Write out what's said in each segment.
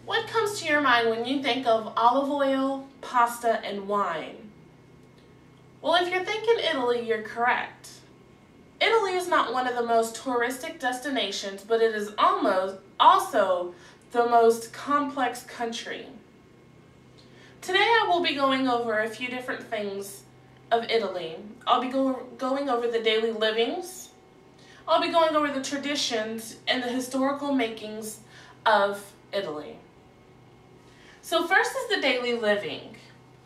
What comes to your mind when you think of olive oil, pasta, and wine? Well, if you're thinking Italy, you're correct. Italy is not one of the most touristic destinations, but it is also the most complex country. Today I will be going over a few different things of Italy. I'll be going over the daily livings. I'll be going over the traditions and the historical makings of Italy. So first is the daily living.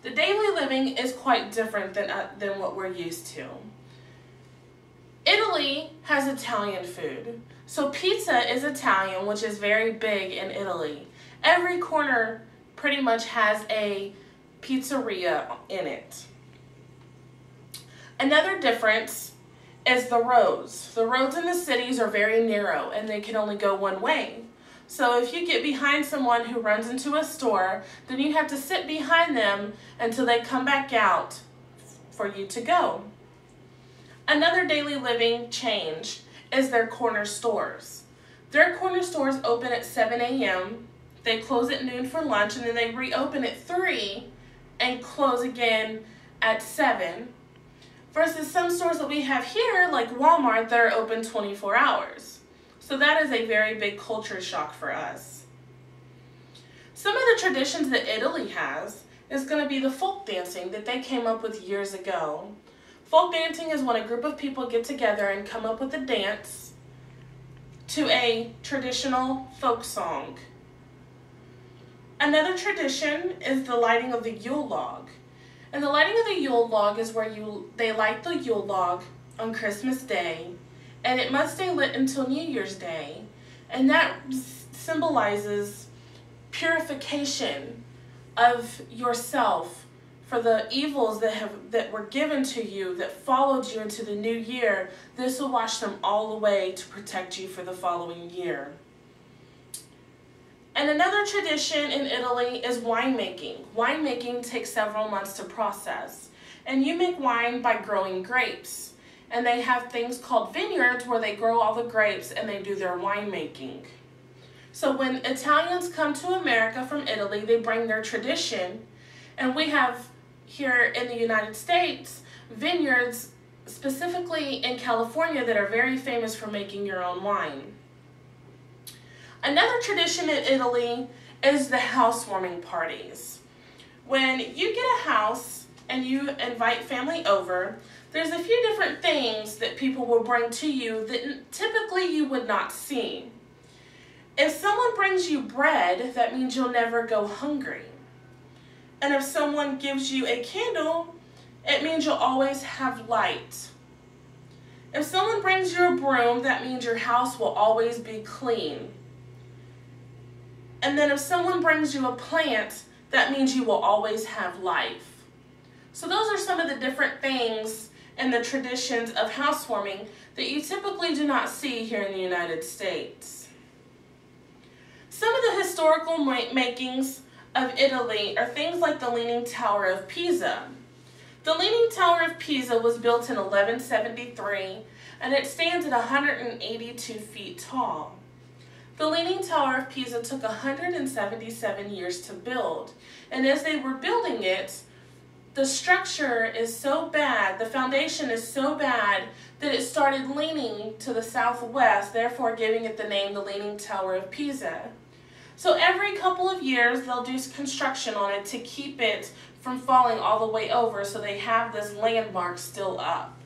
The daily living is quite different than what we're used to. Italy has Italian food. So pizza is Italian, which is very big in Italy. Every corner pretty much has a pizzeria in it. Another difference is the roads. The roads in the cities are very narrow and they can only go one way. So if you get behind someone who runs into a store, then you have to sit behind them until they come back out for you to go. Another daily living change is their corner stores. Their corner stores open at 7 a.m., they close at noon for lunch, and then they reopen at 3 and close again at 7. Versus some stores that we have here, like Walmart, that are open 24 hours. So that is a very big culture shock for us. Some of the traditions that Italy has is going to be the folk dancing that they came up with years ago. Folk dancing is when a group of people get together and come up with a dance to a traditional folk song. Another tradition is the lighting of the Yule log. And the lighting of the Yule log is where they light the Yule log on Christmas Day, and it must stay lit until New Year's Day. And that symbolizes purification of yourself for the evils that were given to you, that followed you into the new year. This will wash them all away to protect you for the following year. And another tradition in Italy is winemaking. Winemaking takes several months to process. And you make wine by growing grapes. And they have things called vineyards where they grow all the grapes and they do their winemaking. So when Italians come to America from Italy, they bring their tradition. And we have here in the United States vineyards, specifically in California, that are very famous for making your own wine. Another tradition in Italy is the housewarming parties. When you get a house and you invite family over, there's a few different things that people will bring to you that typically you would not see. If someone brings you bread, that means you'll never go hungry. And if someone gives you a candle, it means you'll always have light. If someone brings you a broom, that means your house will always be clean. And then if someone brings you a plant, that means you will always have life. So those are some of the different things and the traditions of housewarming that you typically do not see here in the United States. Some of the historical makings of Italy are things like the Leaning Tower of Pisa. The Leaning Tower of Pisa was built in 1173 and it stands at 182 feet tall. The Leaning Tower of Pisa took 177 years to build, and as they were building it, the structure is so bad, the foundation is so bad, that it started leaning to the southwest, therefore giving it the name the Leaning Tower of Pisa. So every couple of years they'll do construction on it to keep it from falling all the way over, so they have this landmark still up.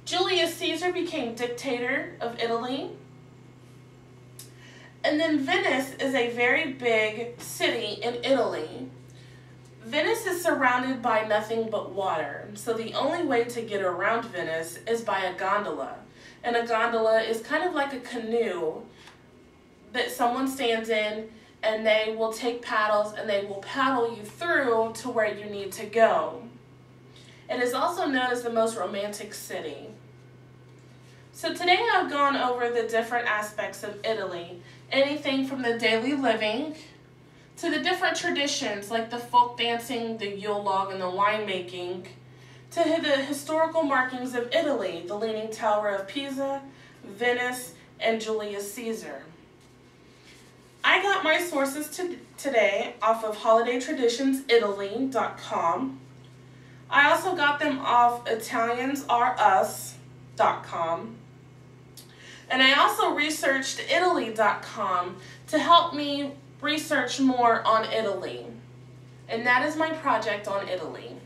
Julius Caesar became dictator of Italy. And then Venice is a very big city in Italy. Venice is surrounded by nothing but water. So the only way to get around Venice is by a gondola. And a gondola is kind of like a canoe that someone stands in, and they will take paddles and they will paddle you through to where you need to go. It is also known as the most romantic city. So today I've gone over the different aspects of Italy, anything from the daily living to the different traditions like the folk dancing, the Yule log, and the winemaking, to the historical markings of Italy, the Leaning Tower of Pisa, Venice, and Julius Caesar. got my sources today off of holidaytraditionsitaly.com. I also got them off italiansrus.com. And I also researched italy.com to help me research more on Italy. And that is my project on Italy.